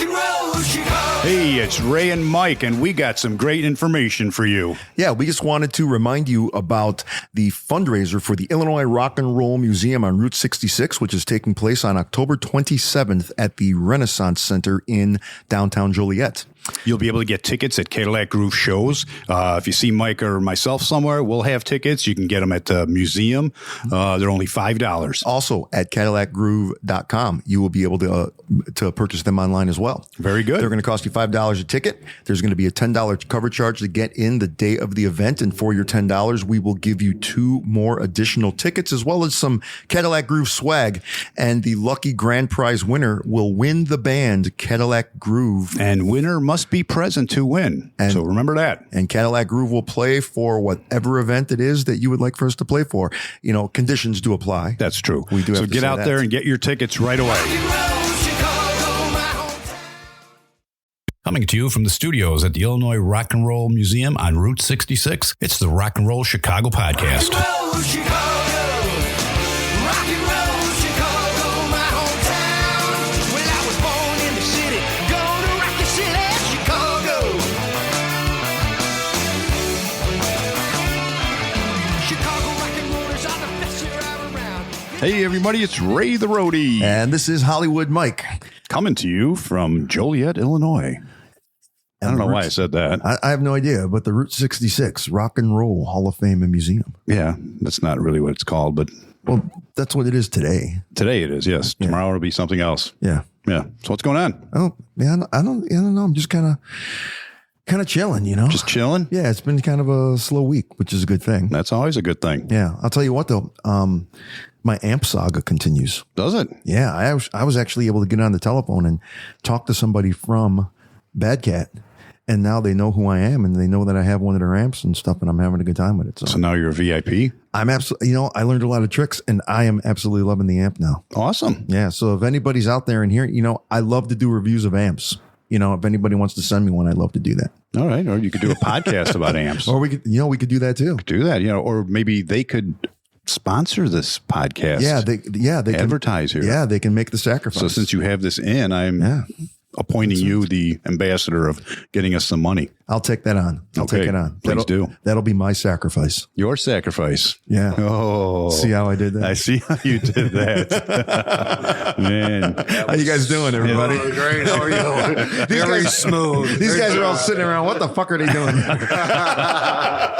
and roll, Chicago. Hey, it's Ray and Mike, and we got some great information for you. Yeah, we just wanted to remind you about the fundraiser for the Illinois Rock and Roll Museum on Route 66, which is taking place on October 27th at the Renaissance Center in downtown Joliet. You'll be able to get tickets at Cadillac Groove shows. If you see Mike or myself somewhere, we'll have tickets. You can get them at the museum. They're only $5. Also at CadillacGroove.com, you will be able to purchase them online as well. Very good. They're going to cost you $5 a ticket. There's going to be a $10 cover charge to get in the day of the event. And for your $10, we will give you 2 more additional tickets as well as some Cadillac Groove swag. And the lucky grand prize winner will win the band Cadillac Groove. And winner must be present to win. So remember that. And Cadillac Groove will play for whatever event it is that you would like for us to play for. You know, conditions do apply. That's true. We do have so to get say out that. there and get your tickets right away. Coming to you from the studios at the Illinois Rock and Roll Museum on Route 66, it's the Rock and Roll Chicago podcast. Hey, everybody, it's Ray the Roadie. And this is Hollywood Mike. Coming to you from Joliet, Illinois. I don't know why I said that. I have no idea, but the Route 66 Rock and Roll Hall of Fame and Museum. Yeah, that's not really what it's called, but... Well, that's what it is today. Today it is, yes. Yeah. Tomorrow it'll be something else. Yeah. Yeah. So what's going on? Oh, yeah, I don't know. I'm just kind of chilling, you know? Just chilling? Yeah, it's been kind of a slow week, which is a good thing. That's always a good thing. Yeah. I'll tell you what, though. My amp saga continues. Does it? Yeah. I was actually able to get on the telephone and talk to somebody from Bad Cat. And now they know who I am and they know that I have one of their amps and stuff and I'm having a good time with it. So now you're a VIP? I'm absolutely, I learned a lot of tricks and I am absolutely loving the amp now. Awesome. Yeah. So if anybody's out there and here, I love to do reviews of amps. If anybody wants to send me one, I'd love to do that. All right. Or you could do a podcast about amps. Or we could do that too. Do that, or maybe they could sponsor this podcast. They advertise can, here. Yeah, they can make the sacrifice. So since you have this in, I'm appointing you the ambassador of getting us some money. I'll take that on. I'll take it on. Please do. That'll be my sacrifice. Your sacrifice. Yeah. Oh. See how I did that? I see how you did that. Man. How you guys doing, everybody? Great. How are you? Very smooth. These guys are all sitting around. What the fuck are they doing?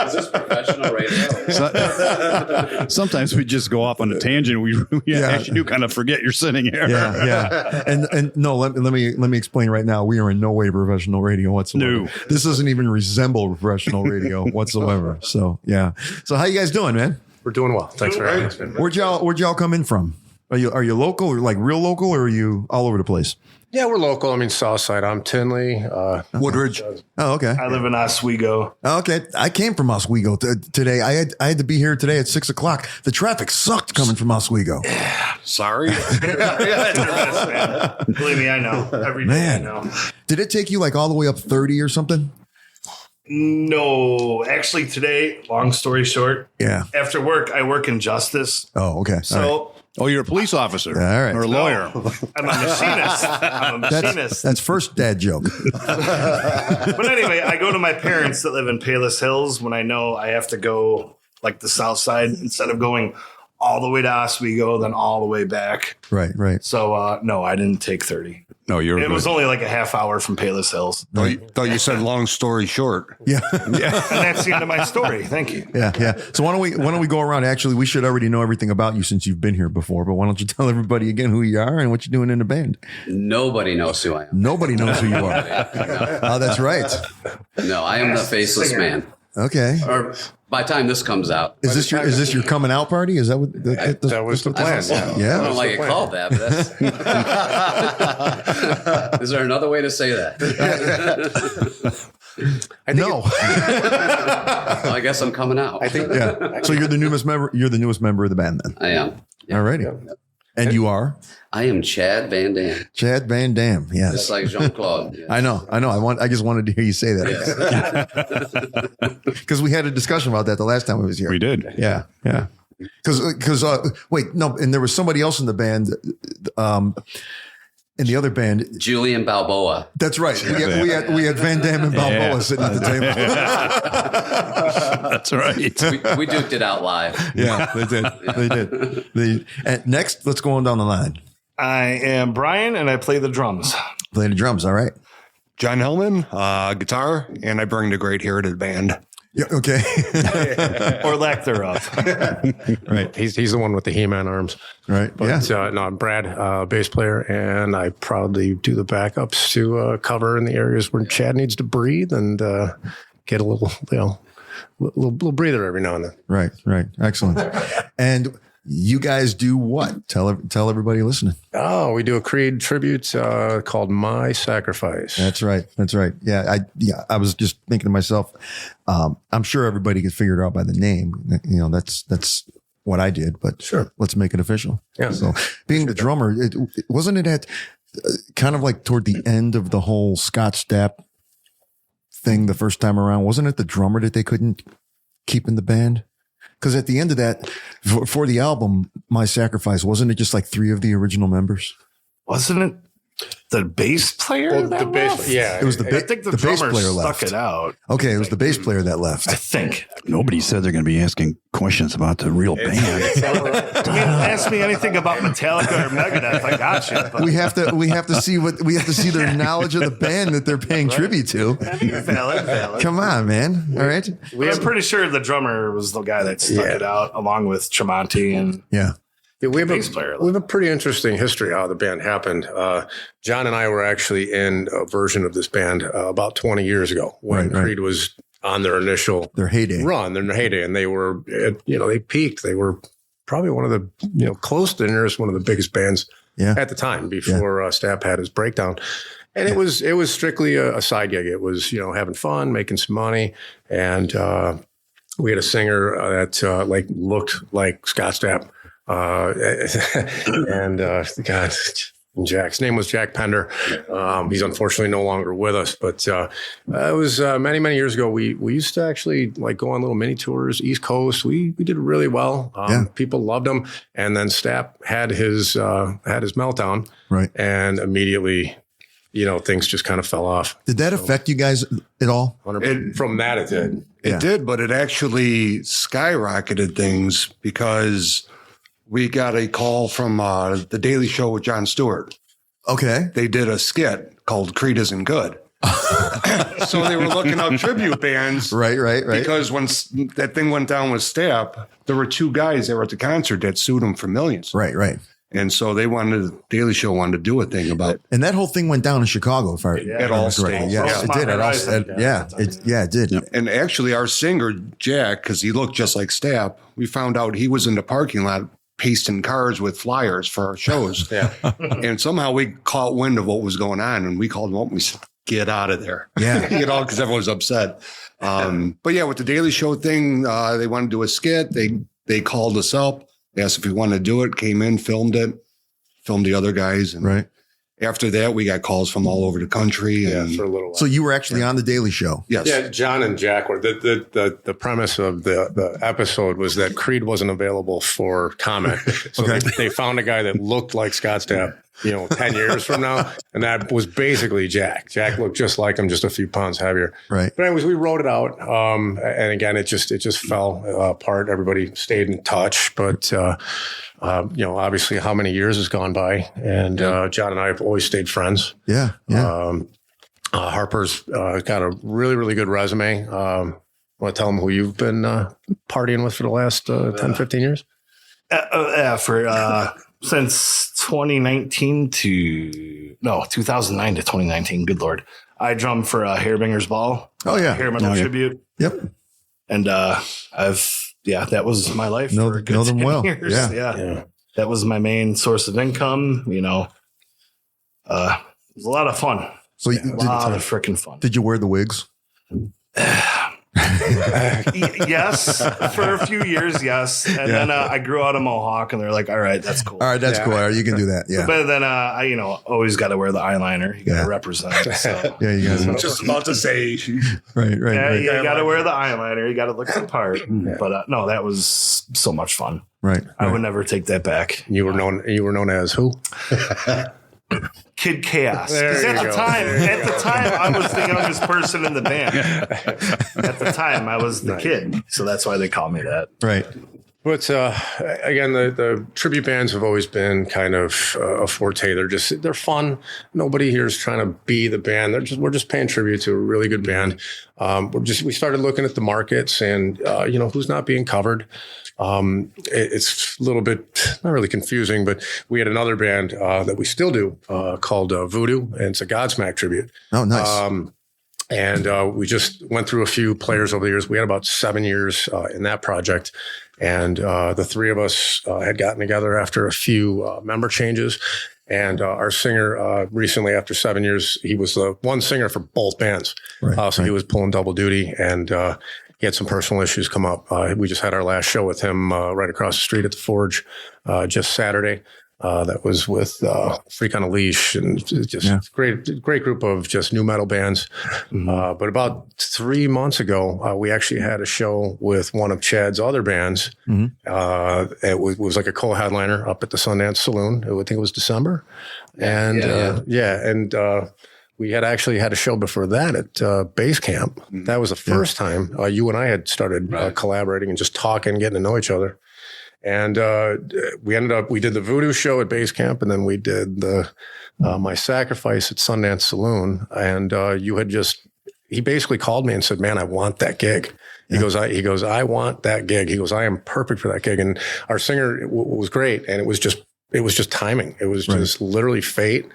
Is this professional radio? Sometimes we just go off on a tangent. We actually do kind of forget you're sitting here. Yeah. And no, let me explain right now. We are in no way professional radio whatsoever. No. This doesn't even resemble professional radio whatsoever. So yeah. So how you guys doing, man? We're doing well. Thanks for having us. Where'd y'all come in from? Are you local or like real local, or are you all over the place? Yeah, we're local. I mean, Southside. I'm Tinley, Woodridge. Oh, okay. I live in Oswego. Okay. I came from Oswego today. I had to be here today at 6:00. The traffic sucked coming from Oswego. Sorry. Believe me, I know. Every day Man. I know. Did it take you like all the way up 30 or something? No, actually today, long story short, Yeah. after work, I work in justice. Oh, okay. So All right. Oh, you're a police officer. All right. Or a lawyer. I'm a machinist. That's first dad joke. But anyway, I go to my parents that live in Palos Hills when I know I have to go like the south side instead of going all the way to Oswego, then all the way back. Right. So, no, I didn't take 30. No, you're It good. was only like a half hour from Palos Hills. Thought you said long story short. Yeah. And that's the end of my story. Thank you. Yeah. So why don't we go around? Actually, we should already know everything about you since you've been here before, but why don't you tell everybody again who you are and what you're doing in the band? Nobody knows who I am. Nobody knows who you are. No, Oh, that's right. no, I am the faceless man. Okay. Or by the time this comes out, Is this your coming out party? Is that what That was the plan. I Yeah. don't like it called that, but that's. Is there another way to say that? No. Well, I guess I'm coming out. I think. Yeah. So you're the newest member. You're the newest member of the band, then. I am. All righty. And you are I am Chad Van Dam, Chad Van Dam. Yes. just like Jean Claude. Yes. I know. I just wanted to hear you say that Yes. because we had a discussion about that the last time I was here. We did. Yeah. Because wait, no, and there was somebody else in the band. And the other band, Julian Balboa. that's right. We had Van Damme and Balboa sitting at the table. That's right. We duked it out live. Yeah, they did. They did. And next, let's go on down the line. I am Brian, and I play the drums. Play the drums. All right. John Hellman, guitar, and I bring the great hair to the band. Yeah. Okay. Or lack thereof. Right. He's the one with the He-Man arms. Right. But, Yeah. no, I'm Brad, bass player, and I proudly do the backups to cover in the areas where Chad needs to breathe and get a little, little breather every now and then. Right. Right. Excellent. And you guys do what? Tell everybody listening. Oh, we do a Creed tribute called My Sacrifice. That's right. That's right. Yeah. I was just thinking to myself, I'm sure everybody could figure it out by the name. You know, that's what I did, but Sure. let's make it official. Yeah. So being the drummer, wasn't it at kind of like toward the end of the whole Scott Stapp thing the first time around? Wasn't it the drummer that they couldn't keep in the band? Because at the end of that, for the album, My Sacrifice, wasn't it just like 3 of the original members? Wasn't it the bass player? Well, that the bass, left? yeah. It was I think the bass drummer player stuck left. it out. Okay, it was the bass player that left. I think. Nobody said they're going to be asking questions about the real band. I mean, ask me anything about Metallica or Megadeth. I got you. But We have to see their knowledge of the band that they're paying tribute to. valid. Come on, man. All right. I'm pretty sure the drummer was the guy that stuck it out, along with Tremonti and Yeah. Yeah, we have bass player. a pretty interesting history how the band happened. John and I were actually in a version of this band about 20 years ago when Right. Creed was on their initial Their heyday. run, their heyday, and they were, they peaked. They were probably one of the, close to the nearest one of the biggest bands Yeah. at the time before Stapp had his breakdown. And it was strictly a side gig. It was, having fun, making some money. And we had a singer that looked like Scott Stapp. Jack's name was Jack Pender. He's unfortunately no longer with us, but it was many, many years ago. We used to actually go on little mini tours, East Coast. We did really well. People loved him. And then Stapp had his meltdown, Right. and immediately, things just kind of fell off. Did that affect you guys at all? From that, it did. It did, but it actually skyrocketed things because we got a call from the Daily Show with Jon Stewart. Okay. They did a skit called Creed Isn't Good. So they were looking up tribute bands. Right. Because when that thing went down with Stapp, there were 2 guys that were at the concert that sued him for millions. Right. And so Daily Show wanted to do a thing about And that whole thing went down in Chicago, if I at all correctly. stages. Yes, it did. It did. And actually, our singer, Jack, because he looked just like Stapp, we found out he was in the parking lot pasting cars with flyers for our shows. And somehow we caught wind of what was going on, and we called him up and we said, get out of there. Yeah. Because everyone was upset. But yeah, with the Daily Show thing, they wanted to do a skit. They called us up, asked if we wanted to do it, came in, filmed the other guys. And Right. after that, we got calls from all over the country. And for a little while. So you were actually on the Daily Show. yes. Yeah, John and Jack were the premise of the episode was that Creed wasn't available for comment. So they found a guy that looked like Scott Stapp, 10 years from now. And that was basically Jack. Jack looked just like him, just a few pounds heavier. Right. But anyways, we wrote it out. And again, it just fell apart. Everybody stayed in touch, but obviously how many years has gone by, and John and I have always stayed friends. Yeah. Harper's got a really, really good resume. Want to tell him who you've been partying with for the last 10, 15 years? Since 2009 to 2019. Good Lord. I drummed for Hairbinger's Ball. Oh, yeah. Hair metal tribute. Yep. And that was my life. Know for a good them 10 well. years. Yeah. That was my main source of income. It was a lot of fun. So A lot of freaking fun. did you wear the wigs? Yes, for a few years, yes. And then I grew out a mohawk, and they're like, all right, that's cool. All right, that's cool. All right, you can do that. Yeah. But then I always got to wear the eyeliner. You got to represent. So. Yeah, you guys. Just about to say. Right. Yeah, you got to wear the eyeliner. You got to look the part. But no, that was so much fun. Right. I would never take that back. You were known as who? Kid Chaos. There Because you at go. the time, I was the youngest person in the band. At the time, I was the kid, so that's why they call me that. Right. But again, the tribute bands have always been kind of a forte. They're fun. Nobody here is trying to be the band. We're just paying tribute to a really good band. We started looking at the markets and who's not being covered. It's a little bit not really confusing, but we had another band that we still do called Voodoo, and it's a Godsmack tribute. Oh, nice. And we just went through a few players over the years. We had about 7 years in that project. And the three of us had gotten together after a few member changes. And our singer recently, after 7 years, he was the one singer for both bands. Right, so he was pulling double duty, and he had some personal issues come up. We just had our last show with him right across the street at the Forge just Saturday. That was with Freak on a Leash, and just great group of just new metal bands. Mm-hmm. But about 3 months ago, we actually had a show with one of Chad's other bands. Mm-hmm. It was like a co-headliner up at the Sundance Saloon. I think it was December. And we had actually had a show before that at Base Camp. Mm-hmm. That was the first time you and I had started collaborating and just talking, getting to know each other. And we did the Voodoo show at Base Camp, and then we did the My Sacrifice at Sundance Saloon. And he basically called me and said, "Man, I want that gig." He goes, I want that gig. He goes, "I am perfect for that gig." And our singer was great, and it was just timing. It was just literally fate.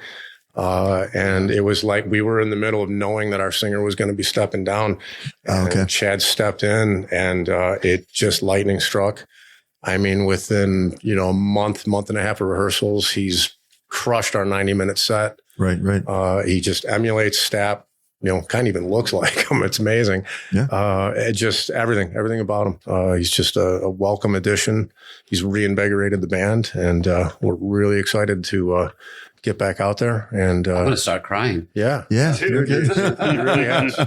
And it was like we were in the middle of knowing that our singer was going to be stepping down. And Chad stepped in, and it just lightning struck. I mean, within, a month and a half of rehearsals, he's crushed our 90-minute set. Right. He just emulates Stapp, kind of even looks like him. It's amazing. Yeah. It just everything about him. He's just a welcome addition. He's reinvigorated the band, and we're really excited to get back out there. And I'm going to start crying. Yeah. He really has.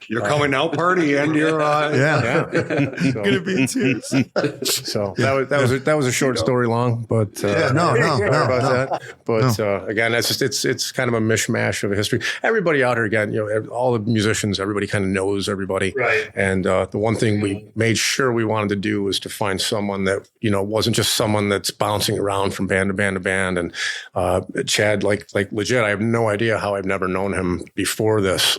You're coming out party, and you're So, gonna be in tears. So that was a short story long, but sorry about that. But again, that's just it's kind of a mishmash of a history. Everybody out here, again, all the musicians, everybody kind of knows everybody. Right. And the one thing we made sure we wanted to do was to find someone that wasn't just someone that's bouncing around from band to band to band. And Chad, like legit, I have no idea how I've never known him before this.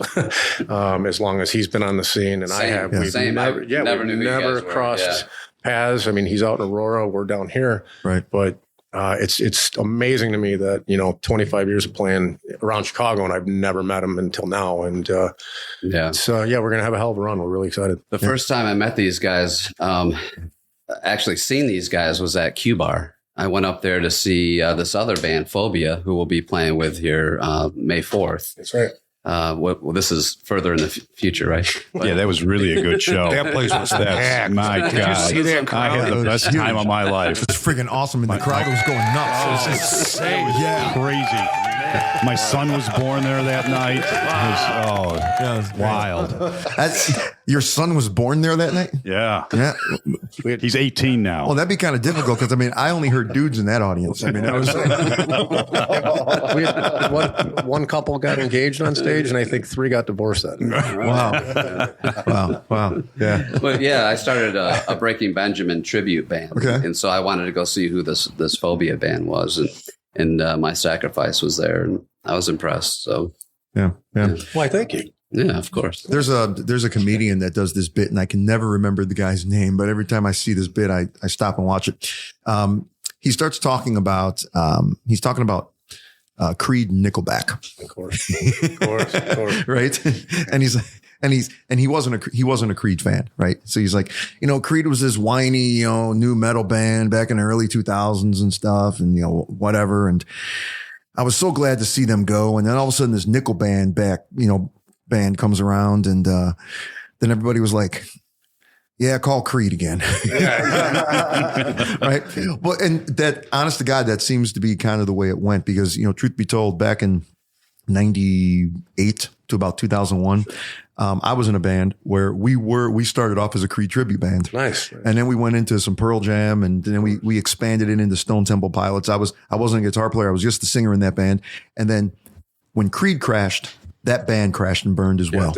As long as he's been on the scene, and I have. We've never crossed paths. I mean, he's out in Aurora, we're down here. Right. But it's amazing to me that 25 years of playing around Chicago, and I've never met him until now. And we're gonna have a hell of a run. We're really excited. The first time I met these guys, actually seen these guys, was at Q Bar. I went up there to see this other band, Phobia, who we'll be playing with here May 4th. That's right. Well, this is further in the future, right? But, that was really a good show. That place was packed. My God. Did you see that crowd? I had the best time of my life. It's freaking awesome, and the crowd was going nuts. It was insane. Crazy. My son was born there that night. It was wild. Your son was born there that night? Yeah. He's 18 now. Well, that'd be kind of difficult because, I only heard dudes in that audience. That was We had one couple got engaged on stage, and I think 3 got divorced that night. Wow. Yeah. But I started a Breaking Benjamin tribute band. Okay. And so I wanted to go see who this Phobia band was. And My Sacrifice was there, and I was impressed. So yeah. Why, thank you. Yeah, of course. There's a comedian that does this bit, and I can never remember the guy's name, but every time I see this bit, I stop and watch it. He starts talking about Creed and Nickelback. Of course. Right. And he wasn't a Creed fan. Right. So he's like, Creed was this whiny, new metal band back in the early 2000s and stuff, and, whatever. And I was so glad to see them go. And then all of a sudden this Nickel band band comes around, and then everybody was like, yeah, call Creed again. Right. Well, and that, honest to God, that seems to be kind of the way it went, because, truth be told, back in 98, to about 2001. I was in a band where we started off as a Creed tribute band. Nice. And then we went into some Pearl Jam, and then we expanded it into Stone Temple Pilots. I wasn't a guitar player. I was just the singer in that band. And then when Creed crashed, that band crashed and burned as well.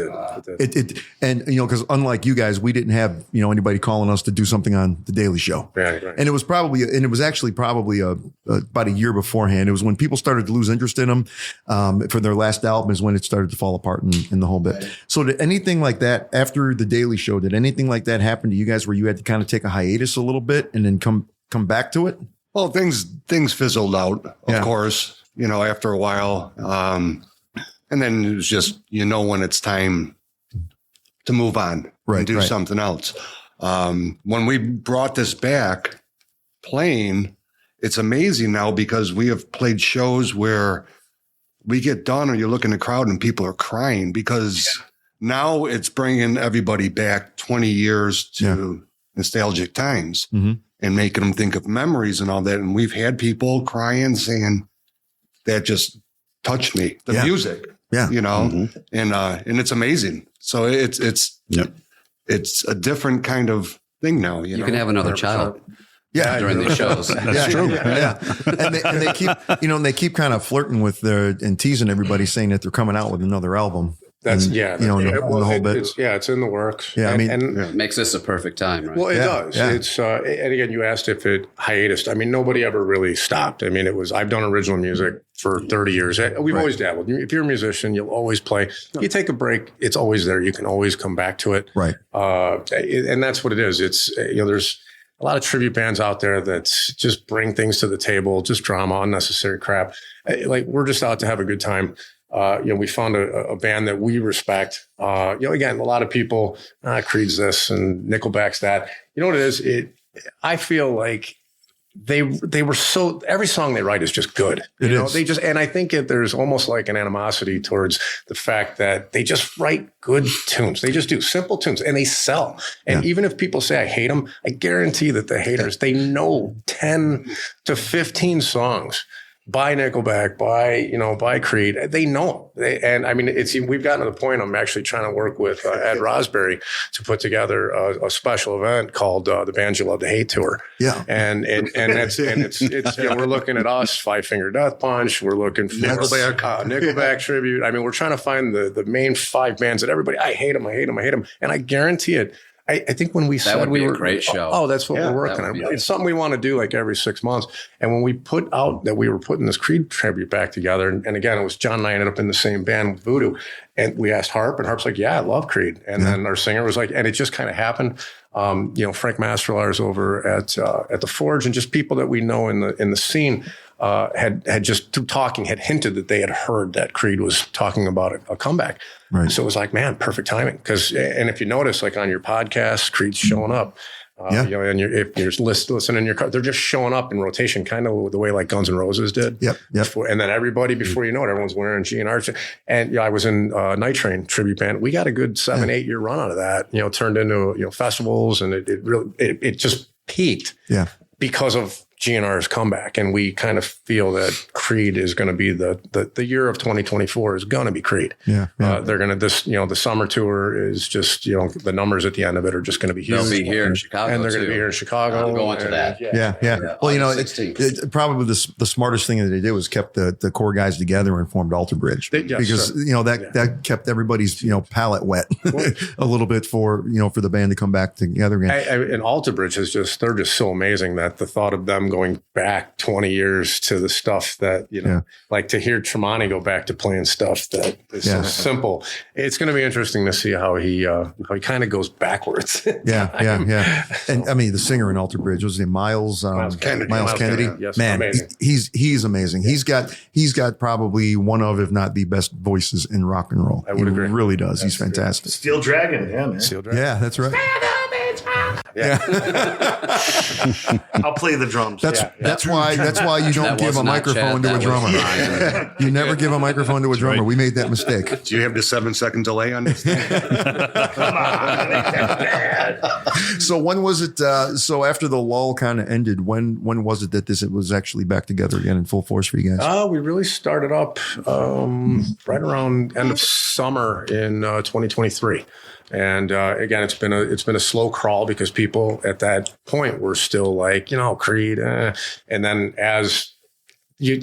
It did. And because unlike you guys, we didn't have anybody calling us to do something on the Daily Show. Right. And it was actually probably about a year beforehand. It was when people started to lose interest in them for their last album is when it started to fall apart in the whole bit. So did anything like that after the Daily Show? Did anything like that happen to you guys where you had to kind of take a hiatus a little bit and then come back to it? Well, things fizzled out, of course. After a while. And then it was just, when it's time to move on and do something else. When we brought this back playing, it's amazing now because we have played shows where we get done or you look in the crowd and people are crying because now it's bringing everybody back 20 years to nostalgic times and making them think of memories and all that. And we've had people crying saying that just touched me, the music. Yeah. And it's amazing. So it's a different kind of thing now. You can have another child. Yeah, during these shows. That's true. Yeah. And they keep, they keep kind of flirting with and teasing everybody saying that they're coming out with another album. That's the whole bit. It's in the works. Yeah, and makes this a perfect time, right? Well, it does. Yeah. It's and again, you asked if it hiatus. I mean, nobody ever really stopped. I mean, I've done original music for 30 years. We've always dabbled. If you're a musician, you'll always play. You take a break, it's always there. You can always come back to it. Right. And that's what it is. It's there's a lot of tribute bands out there that just bring things to the table, just drama, unnecessary crap. Like we're just out to have a good time. We found a band that we respect. Again, a lot of people, Creed's this and Nickelback's that. You know what it is? I feel like they were so, every song they write is just good. And I think there's almost like an animosity towards the fact that they just write good tunes. They just do simple tunes and they sell. And even if people say I hate them, I guarantee that the haters, they know 10 to 15 songs by Nickelback, by Creed. They know. We've gotten to the point I'm actually trying to work with Ed Rosberry to put together a special event called the Bands You Love to Hate Tour. Yeah. And it's we're looking at us, Five Finger Death Punch. We're looking for Nickelback tribute. I mean, we're trying to find the main 5 bands that everybody, I hate them. And I guarantee it. I think when we that would be a great show. Oh, that's what we're working on. It's something we want to do like every 6 months. And when we put out that we were putting this Creed tribute back together, and again, it was John and I ended up in the same band with Voodoo, and we asked Harp, and Harp's like, "Yeah, I love Creed." And then our singer was like, and it just kind of happened. Frank Masterlar's over at the Forge, and just people that we know in the scene. Had just through talking had hinted that they had heard that Creed was talking about a comeback. Right. So it was like, man, perfect timing. And if you notice, like on your podcast, Creed's showing up. And if you're listening in your car, they're just showing up in rotation, kind of the way like Guns N' Roses did. Yep. And then everybody, before you know it, everyone's wearing GNR. And I was in Night Train tribute band. We got a good 7-8 year run out of that. Turned into festivals, and it just peaked. Yeah. Because of GNR's comeback, and we kind of feel that Creed is going to be the year of 2024 is going to be Creed. Yeah. They're going to the summer tour is just the numbers at the end of it are just going to be huge. They'll be here in Chicago, and they're going to be here in Chicago. I'm going to that. Yeah. Well, it's probably the smartest thing that they did was kept the core guys together and formed Alter Bridge because that kept everybody's palate wet a little bit for the band to come back together again. And Alter Bridge they're just so amazing that the thought of them going back 20 years to the stuff that, like to hear Tremonti go back to playing stuff that is so simple. It's going to be interesting to see how he kind of goes backwards. Yeah. And I mean, the singer in Alter Bridge was Miles Kennedy. Yes, man, amazing. He's amazing. He's got probably one of, if not the best voices in rock and roll. I would agree. He really does. He's fantastic. Steel Dragon, man. Steel Dragon. Yeah, that's right. I'll play the drums. That's why you don't give a microphone to a drummer. You never give a microphone to a drummer. Right. We made that mistake. Do you have the 7-second delay on this thing? Come on. So when was it? So after the lull kind of ended, when was it that it was actually back together again in full force for you guys? We really started up right around end of summer in 2023. And again, it's been a slow crawl because people at that point were still like, Creed. And then as you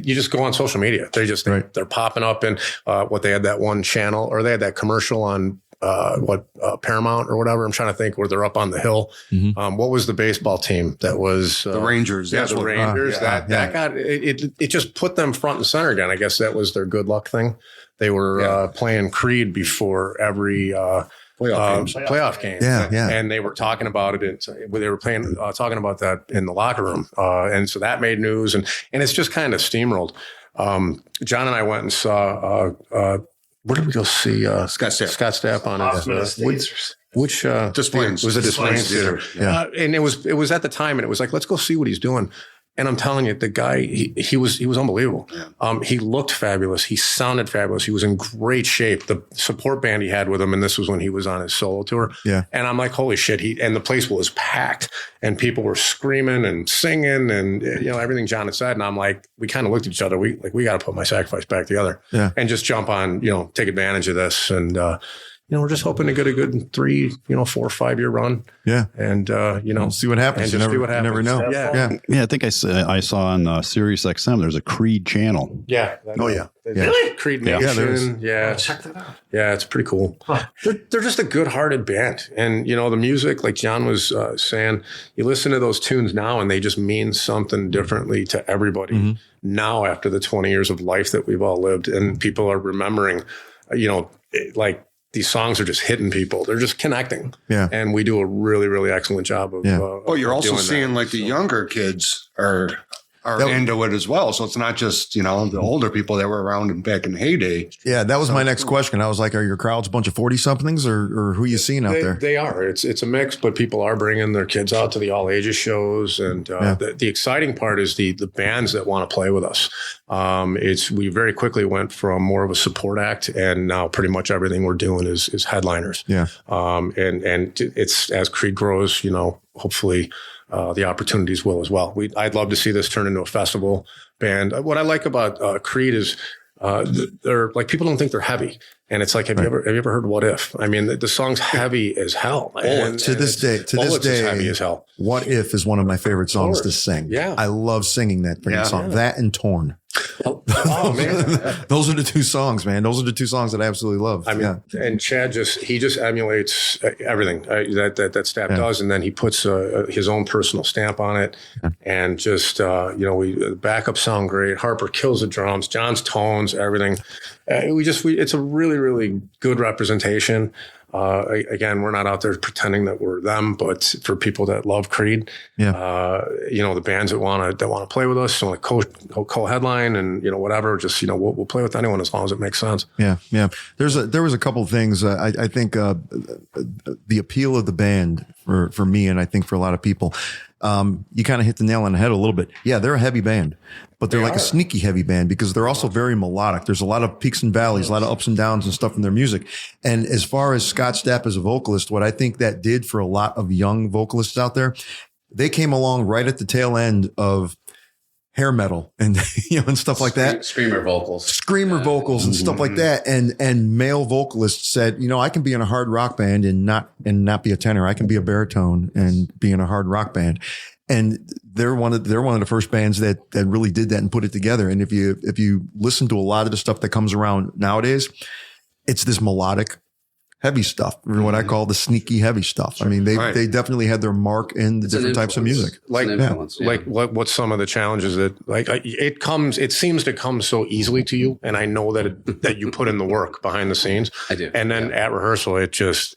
just go on social media, they're popping up in what they had that one channel, or they had that commercial on Paramount or whatever. I'm trying to think where they're up on the hill. What was the baseball team that was the Rangers? Yeah, the Rangers. That got it just put them front and center again. I guess that was their good luck thing. They were playing Creed before every playoff game. Yeah. And they were talking about it. They were talking about that in the locker room. And so that made news, and it's just kind of steamrolled. John and I went and saw, where did we go see? Scott Stapp on it. Which Des Plaines. Was it Des Plaines Theater? Yeah. And it was at the time, and it was like, let's go see what he's doing. And I'm telling you, the guy, he was unbelievable. Yeah. He looked fabulous. He sounded fabulous. He was in great shape. The support band he had with him, and this was when he was on his solo tour. Yeah. And I'm like, holy shit. And the place was packed, and people were screaming and singing and, everything John had said. And I'm like, we kind of looked at each other. We got to put My Sacrifice back together and just jump on, take advantage of this. And, we're just hoping to get a good 3, 4 or 5 year run. Yeah. And, we'll see what happens. And just see what happens. You never know. Yeah. I think I saw on Sirius XM, there's a Creed channel. Yeah. Really? Creed Nation. Yeah. Check that out. Yeah. It's pretty cool. Huh. They're just a good hearted band. And, the music, like John was saying, you listen to those tunes now and they just mean something differently to everybody now after the 20 years of life that we've all lived. And people are remembering, these songs are just hitting people. They're just connecting. Yeah. And we do a really, really excellent job of you're also seeing the younger kids are into it as well. So it's not just, the older people that were around back in the heyday. Yeah, that was my next question. I was like, are your crowds a bunch of 40-somethings or who are you seeing out there? They are. It's a mix, but people are bringing their kids out to the all ages shows. And the exciting part is the bands that want to play with us. We very quickly went from more of a support act, and now pretty much everything we're doing is headliners. Yeah. And it's, as Creed grows, hopefully, the opportunities will as well. I'd love to see this turn into a festival band. What I like about Creed is they're like, people don't think they're heavy, and it's like, have you ever heard What If? I mean, the song's heavy as hell. To this day, heavy as hell. What If is one of my favorite songs to sing. Yeah, I love singing that song. That and Torn. Oh man, those are the two songs, man. Those are the two songs that I absolutely love. I mean, and Chad just emulates everything that Stapp does, and then he puts his own personal stamp on it, and just the backup sound great. Harper kills the drums, John's tones, everything. It's a really, really good representation. Again, we're not out there pretending that we're them, but for people that love Creed, the bands that want to play with us, want to co-headline and, whatever, just, we'll play with anyone as long as it makes sense. Yeah. Yeah. There was a couple of things. I think, the appeal of the band for me, and I think for a lot of people, you kind of hit the nail on the head a little bit. Yeah, they're a heavy band, but they're like a sneaky heavy band because they're also very melodic. There's a lot of peaks and valleys, a lot of ups and downs and stuff in their music. And as far as Scott Stapp as a vocalist, what I think that did for a lot of young vocalists out there, they came along right at the tail end of hair metal and and stuff like that. Screamer vocals and stuff like that. And male vocalists said, I can be in a hard rock band and not be a tenor. I can be a baritone and be in a hard rock band. And they're one of the first bands that really did that and put it together. And if you listen to a lot of the stuff that comes around nowadays, it's this melodic, heavy stuff, or what I call the sneaky heavy stuff. I mean, they definitely had their mark in the different types of music. Like what's some of the challenges that it seems to come so easily to you. And I know that you put in the work behind the scenes. I do. And then at rehearsal, it just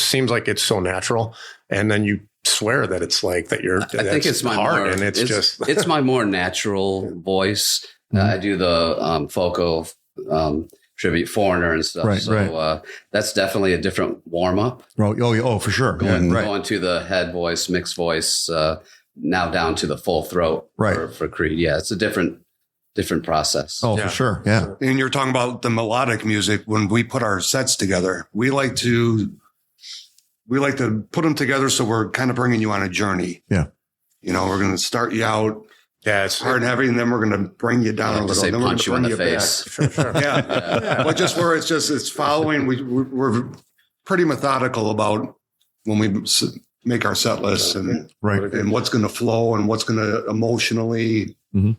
seems like it's so natural. And then you swear that it's like that I think it's my hard, and it's my more natural voice. I do the Foco tribute Foreigner and stuff. So that's definitely a different warm up. Oh, for sure. Going to the head voice, mixed voice, now down to the full throat for Creed. Yeah, it's a different process. Oh, for sure. Yeah. And you're talking about the melodic music. When we put our sets together, we like to put them together so we're kind of bringing you on a journey. Yeah. We're going to start you out Yeah, it's hard and heavy, and then we're going to bring you down a little. Say Then we're punch you gonna in the bring face. back. Sure. Yeah. But just where it's following. We're pretty methodical about when we make our set lists and what's going to flow and what's going to emotionally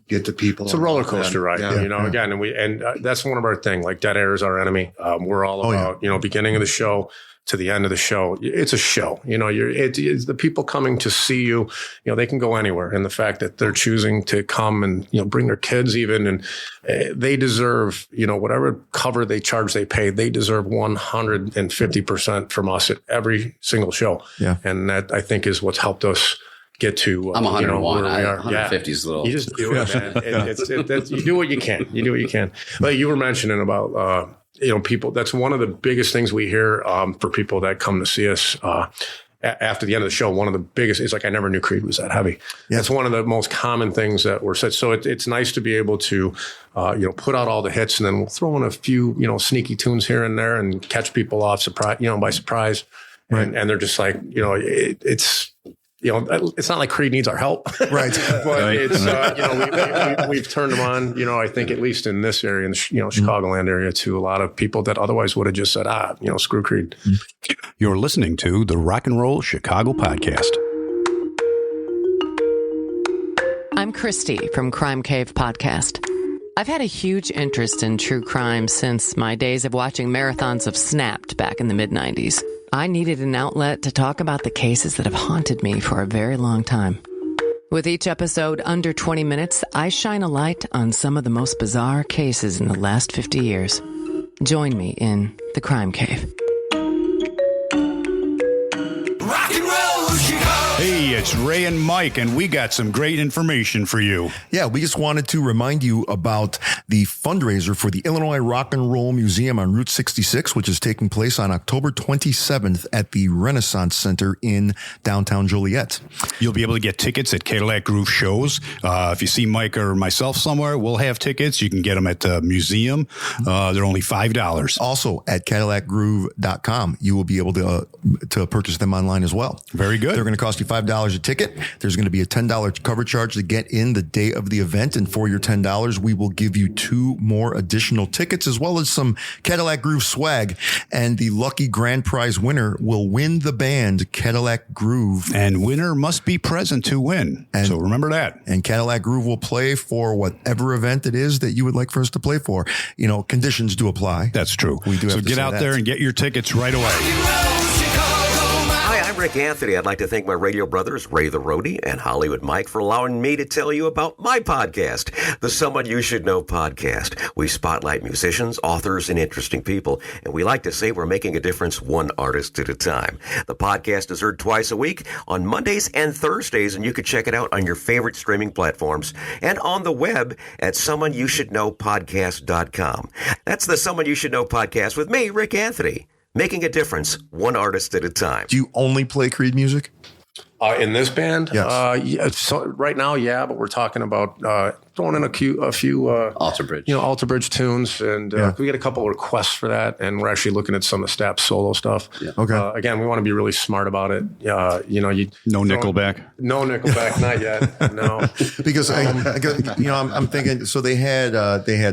get to people. It's a roller coaster ride, again, and that's one of our thing. Like dead air is our enemy. We're all about, beginning of the show to the end of the show. It's a show, it's the people coming to see you, they can go anywhere. And the fact that they're choosing to come and, bring their kids even, and they deserve, whatever cover they charge, they pay, they deserve 150% from us at every single show. Yeah. And that I think is what's helped us get to, I'm 101. where we are. 150 is a little. You just do it, man. You do what you can. You do what you can. Like you were mentioning about, people, that's one of the biggest things we hear for people that come to see us after the end of the show. One of the biggest is like, I never knew Creed was that heavy. Yeah. That's one of the most common things that were said. So it's nice to be able to, put out all the hits, and then we'll throw in a few, sneaky tunes here and there and catch people off by surprise. Right. And they're just like, it's not like Creed needs our help, right? But it's we've turned them on. I think at least in this area, in the Chicagoland area, to a lot of people that otherwise would have just said, screw Creed. You're listening to the Rock and Roll Chicago podcast. I'm Christy from Crime Cave Podcast. I've had a huge interest in true crime since my days of watching marathons of Snapped back in the mid-90s. I needed an outlet to talk about the cases that have haunted me for a very long time. With each episode under 20 minutes, I shine a light on some of the most bizarre cases in the last 50 years. Join me in the Crime Cave. Rock and roll Chicago. Hey, it's Ray and Mike, and we got some great information for you. Yeah, we just wanted to remind you about the fundraiser for the Illinois Rock and Roll Museum on Route 66, which is taking place on October 27th at the Renaissance Center in downtown Joliet. You'll be able to get tickets at Cadillac Groove shows. If you see Mike or myself somewhere, we'll have tickets. You can get them at the museum. They're only $5. Also at CadillacGroove.com, you will be able to purchase them online as well. Very good. They're going to cost you $5 a ticket. There's going to be a $10 cover charge to get in the day of the event. And for your $10, we will give you 2 more additional tickets, as well as some Cadillac Groove swag. And the lucky grand prize winner will win the band Cadillac Groove. And winner must be present to win. So remember that. And Cadillac Groove will play for whatever event it is that you would like for us to play for. Conditions do apply. That's true. We do have so to get say out that. there and get your tickets right away. Hi, I'm Rick Anthony. I'd like to thank my radio brothers, Ray the Roadie and Hollywood Mike, for allowing me to tell you about my podcast, the Someone You Should Know podcast. We spotlight musicians, authors, and interesting people, and we like to say we're making a difference one artist at a time. The podcast is heard twice a week on Mondays and Thursdays, and you can check it out on your favorite streaming platforms and on the web at someoneyoushouldknowpodcast.com. That's the Someone You Should Know podcast with me, Rick Anthony. Making a difference, one artist at a time. Do you only play Creed music? In this band? Yes. Yeah, so right now, yeah, but we're talking about throwing in a few Alter Bridge. Alter Bridge tunes, and we get a couple of requests for that, and we're actually looking at some of Stapp's solo stuff. Yeah. Okay. Again, we want to be really smart about it. No Nickelback. No Nickelback, not yet. No, because I'm thinking. So they had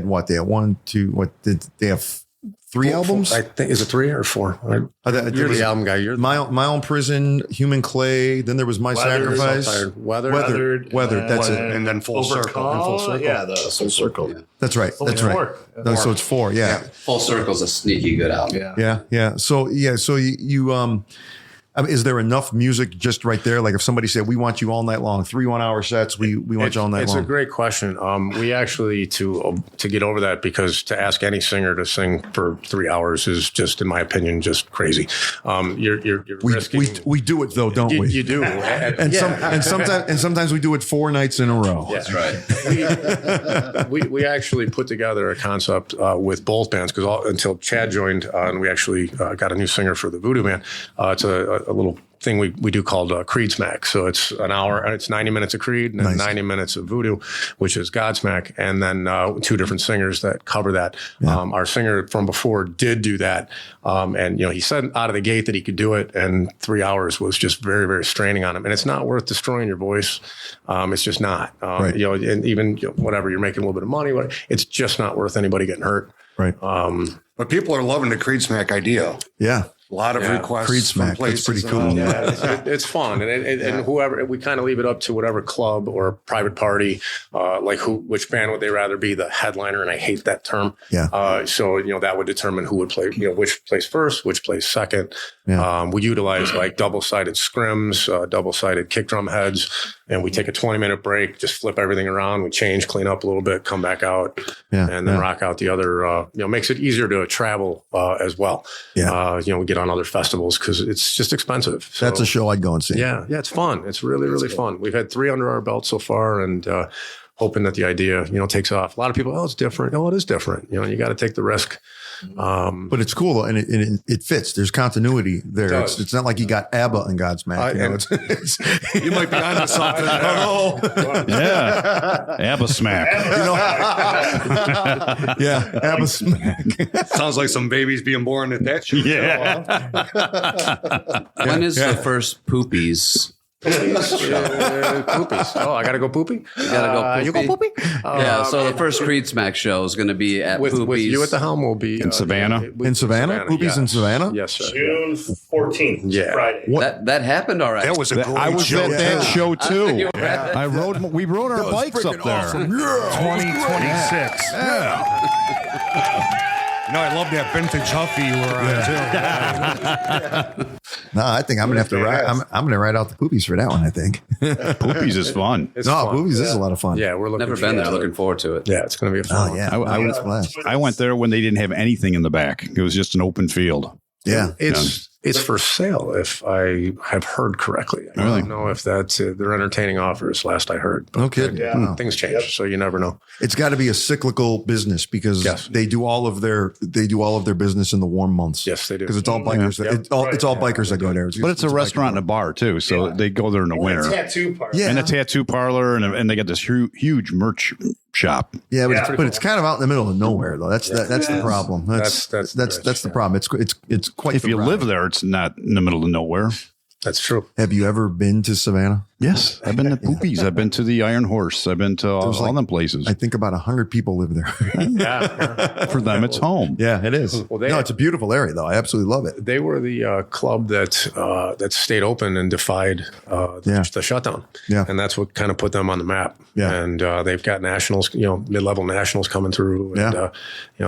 what? They had 1, 2. What did they have? 3 albums? I think, is it 3 or 4? You're the album guy. You're My Own Prison, Human Clay. Then there was My Sacrifice. Weathered. That's it. And then Full Circle. Yeah, the Full Circle. Yeah. That's right. That's right. 4. So it's 4. Yeah. Full Circle's a sneaky good album. Yeah. So you is there enough music just right there? Like if somebody said, we want you all night long, 3 1-hour sets, we want you all night long. It's a great question. We actually, to get over that, because to ask any singer to sing for 3 hours is just, in my opinion, just crazy. You're risking. We do it though, don't we? You do. And sometimes we do it 4 nights in a row. That's right. We actually put together a concept with both bands, because until Chad joined, and we actually got a new singer for the Voodoo Band. It's a a little thing we do called Creed Smack. So it's an hour, it's 90 minutes of Creed and then 90 minutes of Voodoo, which is Godsmack, and then 2 different singers that cover that. Yeah. Our singer from before did do that, and he said out of the gate that he could do it, and 3 hours was just very, very straining on him, and it's not worth destroying your voice. It's just not. Right. And even whatever, you're making a little bit of money, it's just not worth anybody getting hurt. Right. But people are loving the Creed Smack idea. Yeah. A lot of requests. Creed Smack. That's pretty cool. Yeah, it's fun. And whoever, we kind of leave it up to whatever club or private party, which band would they rather be the headliner. And I hate that term. Yeah. So, that would determine who would play, which plays first, which plays second. Yeah. We utilize like double-sided scrims, double-sided kick drum heads, and we take a 20-minute break, just flip everything around. We change, clean up a little bit, come back out, and then rock out the other, makes it easier to travel as well. Yeah. We get on other festivals because it's just expensive. So, that's a show I'd go and see. Yeah, it's fun. It's really, really fun. We've had 3 under our belt so far, and hoping that the idea, takes off. A lot of people, it's different. No, it is different. You got to take the risk. But it's cool though, and it fits. There's continuity there. It's not like you got ABBA and Godsmack. You might be onto something. Yeah, ABBA smack. Yeah, ABBA smack. Sounds like some babies being born at that show. Yeah. When is the first Poopies? Poopies. Oh, I got to go poopy? You got to go poopy? You go poopy? So the first Creed Smack show is going to be at with Poopies. you at the helm will be in Savannah. In Savannah? Poopies in Savannah? Yes, sir. June 14th. Yeah. Friday. That happened all right. That was a great I was show. at that show too. Yeah. We rode our bikes up there. Awesome. 2026. Yeah. I love that vintage Huffy you were on too. No, I think I'm gonna have to ride. I'm gonna ride out the Poopies for that one. I think Poopies is fun. Poopies is a lot of fun. Yeah, we're looking. Never been there. Looking forward to it. Yeah, it's going to be a fun. Oh yeah, I went there when they didn't have anything in the back. It was just an open field. Yeah, it's for sale, if I have heard correctly. I don't know if that's they're entertaining offers. Last I heard. No kidding. Things change, so you never know. It's got to be a cyclical business because they do all of their business in the warm months. Yes, they do. Because it's all bikers. It's all bikers that go there. But it's a restaurant and a bar too, so they go there in the winter. Tattoo parlor. Yeah, and a tattoo parlor, and they got this huge merch shop. Yeah, but it's kind of out in the middle of nowhere though. That's the problem. That's the problem. It's quite. If you live there, it's not in the middle of nowhere. That's true. Have you ever been to Savannah? Yes, I've been to Poopies. I've been to the Iron Horse. I've been to all them places. I think about 100 people live there. For them, it's home. Yeah, it is. Well, it's a beautiful area, though. I absolutely love it. They were the club that stayed open and defied the shutdown. Yeah, and that's what kind of put them on the map. Yeah, and they've got nationals, mid-level nationals coming through. And,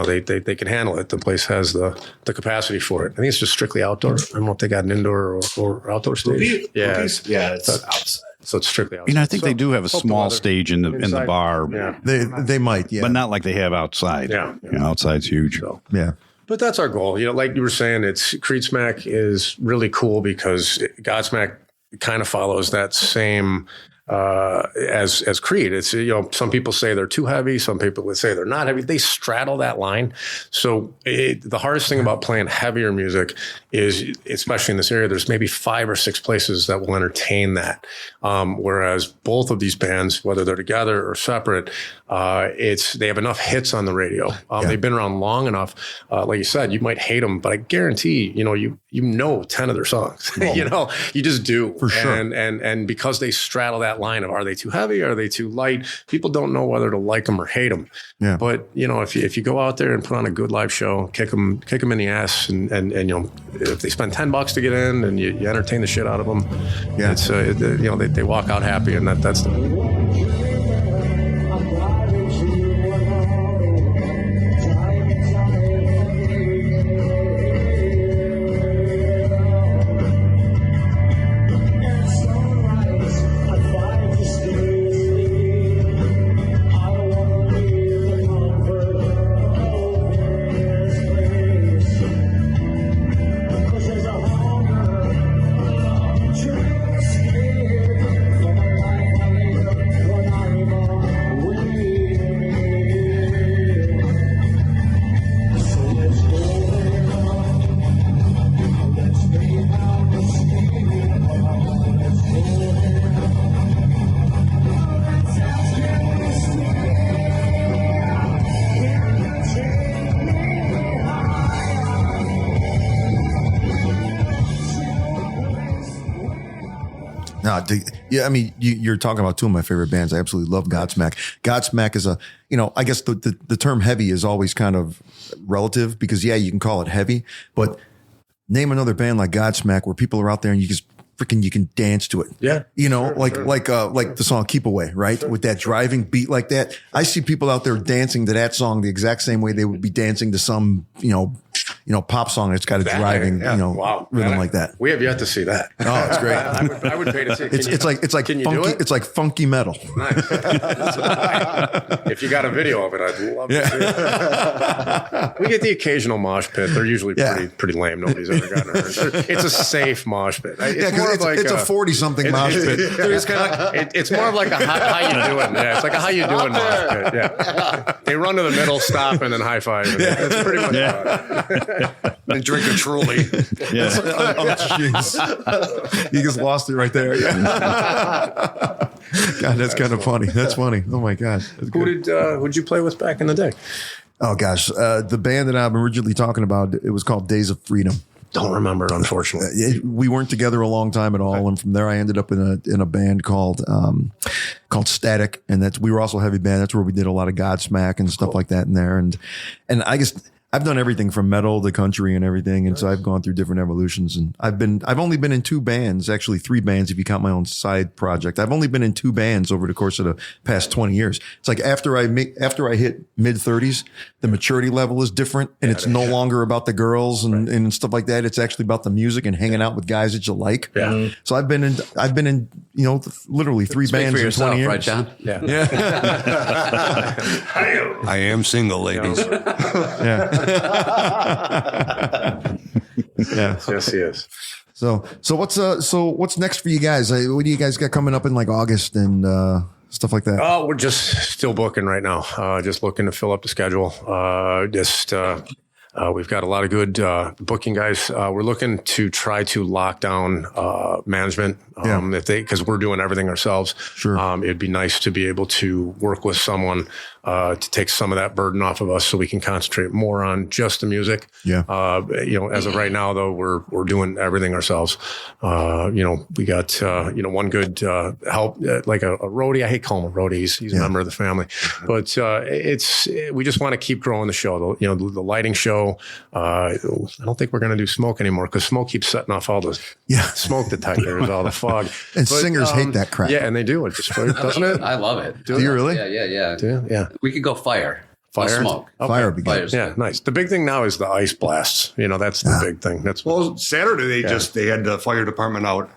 they can handle it. The place has the capacity for it. I think it's just strictly outdoor. I don't know if they got an indoor or outdoor stage. It's outside. So it's strictly outside. I think they do have a small stage in the bar. Yeah. They might, but not like they have outside. Yeah, outside's huge. So. Yeah. But that's our goal. Like you were saying, it's Creed Smack is really cool because Godsmack kind of follows that same as Creed. It's some people say they're too heavy, some people would say they're not heavy. They straddle that line. So the hardest thing about playing heavier music is, especially in this area, there's maybe 5 or 6 places that will entertain that. Whereas both of these bands, whether they're together or separate, they have enough hits on the radio. They've been around long enough. Like you said, you might hate them, but I guarantee you know 10 of their songs. You just do. For sure. And because they straddle that line of, are they too heavy? Are they too light? People don't know whether to like them or hate them. Yeah. But if you go out there and put on a good live show, kick them in the ass, and if they spend $10 to get in, and you entertain the shit out of them, it's they walk out happy, and that's the. No, yeah, I mean, you're talking about two of my favorite bands. I absolutely love Godsmack. Godsmack is I guess the term heavy is always kind of relative because, yeah, you can call it heavy, but name another band like Godsmack where people are out there and you can dance to it. Yeah. Like the song Keep Away, right? With that driving beat like that. I see people out there dancing to that song the exact same way they would be dancing to some, pop song that's got a driving, rhythm like that. We have yet to see that. Oh, it's gregreat. I would pay to see it. It's like can you funky, do it? it's like funky metal. Nice. If you got a video of it, I'd love to see it. We get the occasional mosh pit. They're usually pretty lame. Nobody's ever gotten hurt. It's a safe mosh pit. It's a 40-something mosh pit. It's more of like a how you doing. Yeah, it's like a how you doing mosh pit. Yeah, they run to the middle, stop, and then high five. That's pretty much and drink a Truly. Yeah. Jeez. You just lost it right there. Yeah. God, that's kind of funny. That's funny. Oh my God. Who'd you play with back in the day? Oh gosh, the band that I'm originally talking about, it was called Days of Freedom. Don't remember it, unfortunately. We weren't together a long time at all, and from there I ended up in a band called Static, and we were also a heavy band. That's where we did a lot of Godsmack and stuff like that in there, and I guess I've done everything from metal to country and everything, and so I've gone through different evolutions. And I've only been in 2 bands, actually 3 bands if you count my own side project. I've only been in 2 bands over the course of the past 20 years. It's like after I hit mid-30s, the maturity level is different, and it's no longer about the girls and stuff like that. It's actually about the music and hanging out with guys that you like. Yeah. So I've been in literally 3 bands in 20 years. Right, John? Yeah. I am single, ladies. Yeah. Yeah. Yes, he is. So what's next for you guys? What do you guys got coming up in like August and stuff like that? Oh, we're just still booking right now. Just looking to fill up the schedule. We've got a lot of good booking guys. We're looking to try to lock down management because we're doing everything ourselves. Sure. It'd be nice to be able to work with someone to take some of that burden off of us so we can concentrate more on just the music. Yeah. As of right now, though, we're doing everything ourselves. We got, one good help, like a roadie. I hate calling him a roadie. He's a member of the family. But we just want to keep growing the show. The lighting show. I don't think we're going to do smoke anymore because smoke keeps setting off all the smoke detectors, all the fog. And singers hate that crap. Yeah, and they do. It just doesn't it? I love it. Do you really? Yeah. Yeah. We could go fire. Fire? Smoke. Okay. Fire would be good. Yeah, nice. The big thing now is the ice blasts. That's the big thing. Saturday they had the fire department out.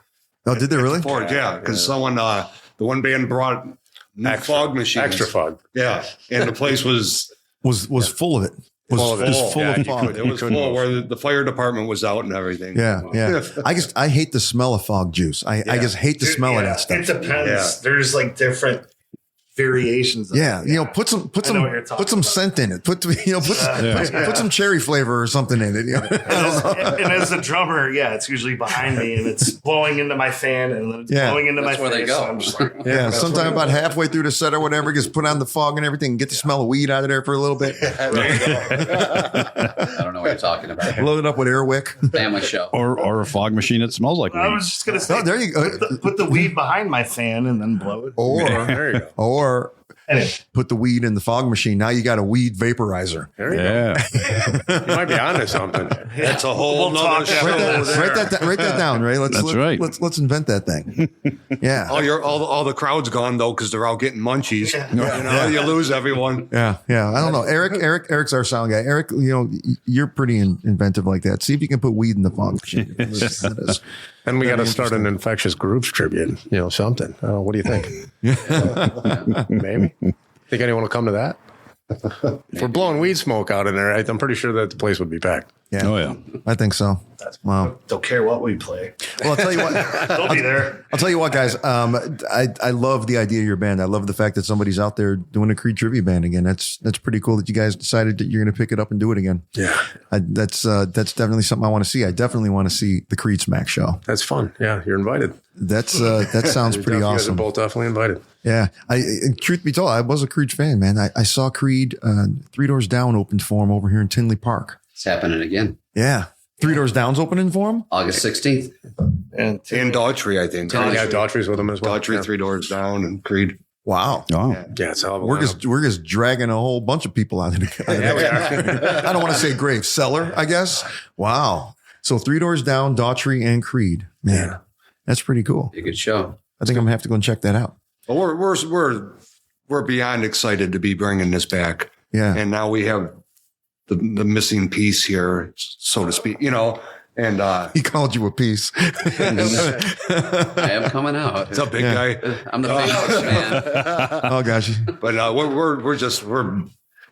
Oh, did they really? Ford, because someone, the one band brought new fog machines. Extra fog. Yeah, and the place was full of it. Full of fog. It was full where the fire department was out and everything. Yeah. I hate the smell of fog juice. I just hate the smell of that stuff. It depends. Yeah. There's like different variations. Of it. Put some scent in it. Put some cherry flavor or something in it. And as a drummer, it's usually behind me and it's blowing into my fan and then it's blowing into my face. They go. So I'm just like, sometime about halfway through the set or whatever, gets put on the fog and everything and get the smell of weed out of there for a little bit. I don't know what you're talking about. Load it up with Airwick. Family show. Or a fog machine that smells like weed. I was just going to say, there you go. Put the weed behind my fan and then blow it. There you go. Or put the weed in the fog machine. Now you got a weed vaporizer. There you go. You might be onto something. That's a whole nother show. Write that down, Ray. Right. Let's invent that thing. Yeah. All the crowd's gone though because they're all getting munchies. You lose everyone. Yeah. I don't know. Eric's our sound guy. Eric, you're pretty inventive like that. See if you can put weed in the fog machine. And we got to start an infectious groups tribute. Something. What do you think? Maybe. Think anyone will come to that? If we're blowing weed smoke out in there, I'm pretty sure that the place would be packed. Yeah. Oh yeah. I think so. Wow. Don't care what we play. Well, I'll tell you what. They'll be there. I'll tell you what, guys. I love the idea of your band. I love the fact that somebody's out there doing a Creed tribute band again. That's pretty cool that you guys decided that you're going to pick it up and do it again. Yeah. That's definitely something I want to see. I definitely want to see the Creed Smack show. That's fun. Yeah, you're invited. That sounds pretty awesome. You guys are both definitely invited. Yeah. And truth be told, I was a Creed fan, man. I saw Creed 3 Doors Down opened for him over here in Tinley Park. It's happening again. Yeah. 3 Doors Down's opening for him? August 16th. and Daughtry, I think. Yeah, Daughtry's with them as well. Daughtry, 3 Doors Down, and Creed. Wow. Oh, Yeah, it's all We're just dragging a whole bunch of people out of the I don't want to say grave cellar, I guess. Wow. So 3 Doors Down, Daughtry, and Creed. Man, that's pretty cool. A good show. I think I'm gonna have to go and check that out. Well, we're beyond excited to be bringing this back. Yeah. And now we have the missing piece here, so to speak, and He called you a piece. I am coming out. it's a big guy. I'm the biggest fan. Oh gosh. But we're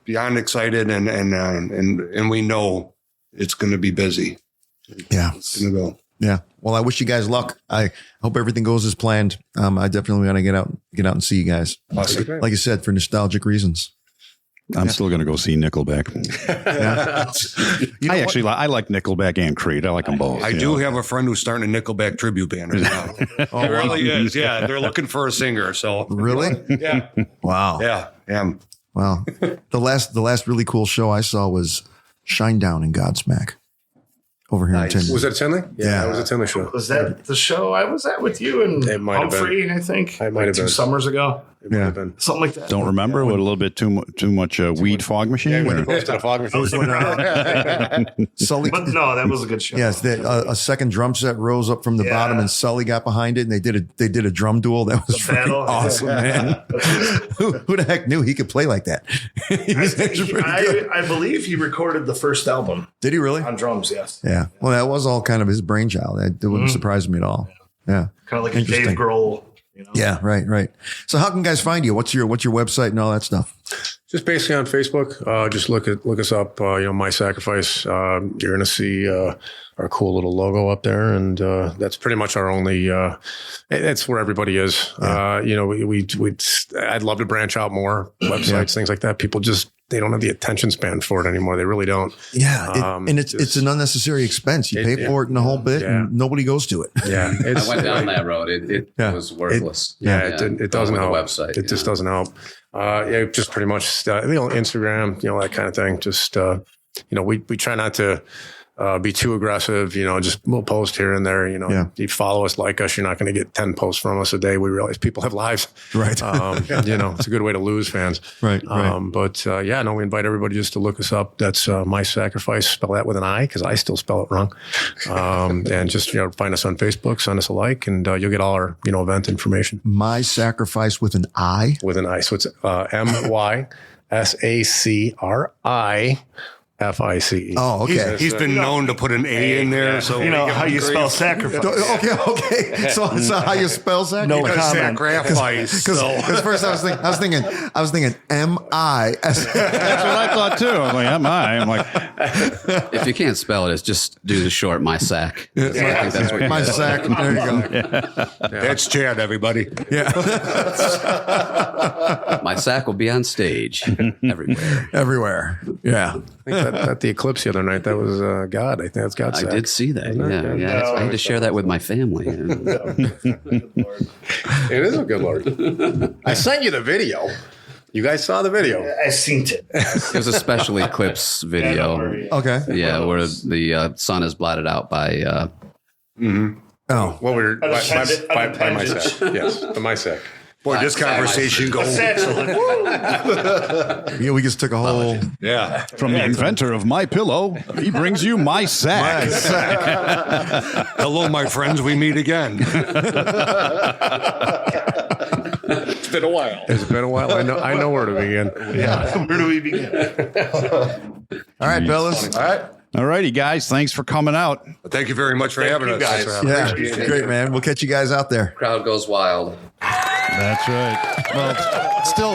beyond excited and we know it's going to be busy. Yeah. It's going to go. Yeah. Well, I wish you guys luck. I hope everything goes as planned. I definitely want to get out and see you guys. Awesome. Like you said, for nostalgic reasons. I'm still going to go see Nickelback. I like Nickelback and Creed. I like them both. I do have a friend who's starting a Nickelback tribute band right now. It really is. Yeah. They're looking for a singer. So Really? yeah. Wow. Yeah. Wow. The last really cool show I saw was Shinedown in Godsmack over here in Tinley. Was that Tinley? Yeah. It was a Tinley show. Was that the show I was at with you and It might have been. Humphrey, I think? It might have 2 been. summers ago. It might have been. Something like that. Don't remember with a little bit too much weed fog machine. Yeah, when or- you posted a fog machine. Sully. But no, that was a good show. Yes, a second drum set rose up from the Yeah. bottom, and Sully got behind it, and they did a drum duel. That was The pretty battle. awesome, man. Who the heck knew he could play like that? He was actually pretty good. I believe he recorded the first album Did he really? on drums, yes. Yeah. Well, that was all kind of his brainchild. That wouldn't surprise me at all. Yeah. Kind of like a Interesting. Dave Grohl. Yeah. Right. So how can guys find you? What's your website and all that stuff? Just basically on Facebook. Just look us up. My sacrifice. You're going to see our cool little logo up there, and that's pretty much our only. It's where everybody is. I'd love to branch out more websites, things like that. People just they don't have the attention span for it anymore. They really don't. Yeah, and it's an unnecessary expense. You pay for it in a whole bit, and nobody goes to it. Yeah, I went down that road. It was worthless. It doesn't help. The website. It just doesn't help. Just pretty much Instagram, that kind of thing. Just we try not to be too aggressive. Just we'll post here and there. You follow us, like us. You're not going to get 10 posts from us a day. We realize people have lives, right? It's a good way to lose fans, right? We invite everybody just to look us up. That's My Sacrifice. Spell that with an I because I still spell it wrong. And just find us on Facebook, send us a like, and you'll get all our event information. My Sacrifice with an I. With an I, so it's MYSACRI. FICE. Oh, okay. He's been known to put an A in there. So how you spell sacrifice. Okay. So how you spell sacrifice? No comment. Sacrifice. Because first I was thinking M-I-S. That's what I thought too. I'm like, I'm like, If you can't spell it, it's just do the short my sack. I think that's what My sack. There you go. That's Chad, everybody. Yeah. My sack will be on stage everywhere. Everywhere. Yeah. I think at the eclipse the other night, that was God. I think that's God's I sack. did see that. Yeah. I had to share that with my family. It is a good Lord. I sent you the video. You guys saw the video. I seen it. It was a special eclipse video. Okay. Yeah, where the sun is blotted out by. Oh. Well, we were by my sack. Yes, by my sack. Boy, this conversation goes. Yeah, we just took a whole. Yeah. from the inventor of My Pillow, he brings you My Sack. Hello, my friends. We meet again. It's been a while. It's been a while. I know where to begin. Yeah. Where do we begin? All right, fellas. All right. All righty, guys. Thanks for coming out. Thank you very much for having us. guys. Yeah, great, man. We'll catch you guys out there. Crowd goes wild. That's right. Well, it's still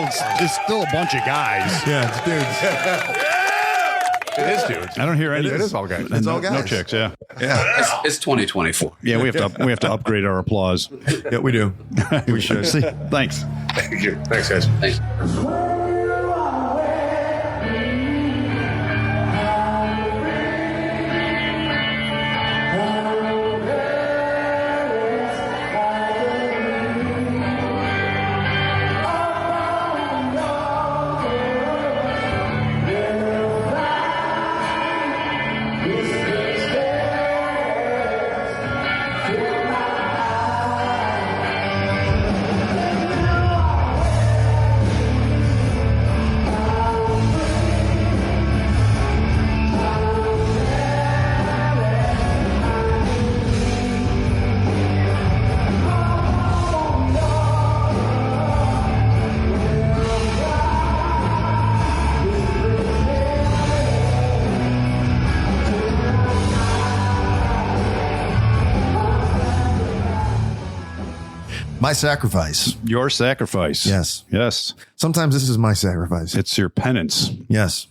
a bunch of guys. Yeah, it's dudes. It is, dude. I don't hear any. It is all guys. It's all No guys. chicks. Yeah. Yeah, It's 2024. Yeah. We have to upgrade our applause. yeah, we do. We should. See, thanks. Thank you. Thanks, guys. Thanks. This My sacrifice. Your sacrifice. Yes. Yes. Sometimes this is my sacrifice. It's your penance. Yes.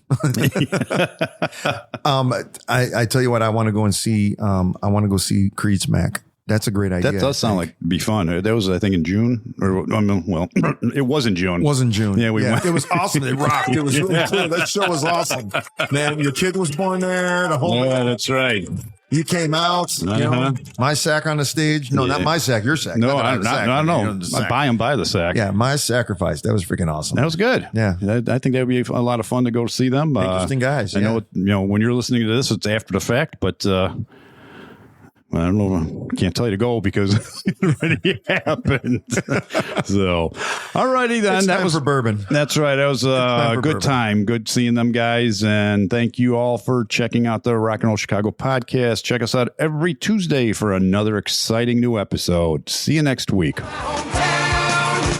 I tell you what, I want to go and see. I want to go see Creed Smack. That's a great idea. That does sound like it'd be fun. That was, I think, in June. Well, it was in June. Was in June. Yeah, we went. It was awesome. It rocked. It was really cool. That show was awesome. Man, your kid was born there. The whole that's right. You came out. You know, my sack on the stage. No, not my sack. Your sack. No, I buy them by the sack. Yeah, my sacrifice. That was freaking awesome. That was good. Yeah, I think that would be a lot of fun to go see them. Interesting guys. I know, when you're listening to this, it's after the fact, but. I don't know. I can't tell you to go because it already happened. So, all righty then. That was for bourbon. That's right. That was a good time. Good seeing them guys. And thank you all for checking out the Rock and Roll Chicago podcast. Check us out every Tuesday for another exciting new episode. See you next week.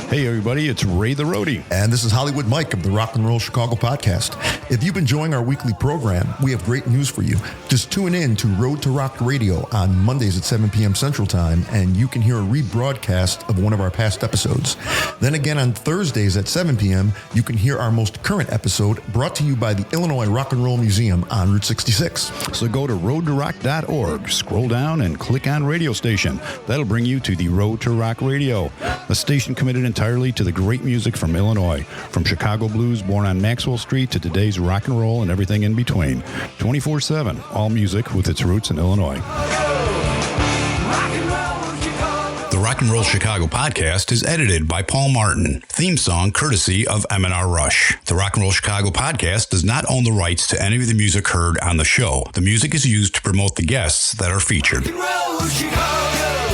Hey, everybody, it's Ray the Roadie. And this is Hollywood Mike of the Rock and Roll Chicago podcast. If you've been enjoying our weekly program, we have great news for you. Just tune in to Road to Rock Radio on Mondays at 7 p.m. Central Time, and you can hear a rebroadcast of one of our past episodes. Then again on Thursdays at 7 p.m., you can hear our most current episode brought to you by the Illinois Rock and Roll Museum on Route 66. So go to roadtorock.org, scroll down, and click on Radio Station. That'll bring you to the Road to Rock Radio, a station committed entirely to the great music from Illinois, from Chicago blues born on Maxwell Street to today's rock and roll and everything in between. 24/7, all music with its roots in Illinois. The Rock and Roll Chicago podcast is edited by Paul Martin. Theme song courtesy of M&R Rush. The Rock and Roll Chicago podcast does not own the rights to any of the music heard on the show. The music is used to promote the guests that are featured. Rock and Roll Chicago.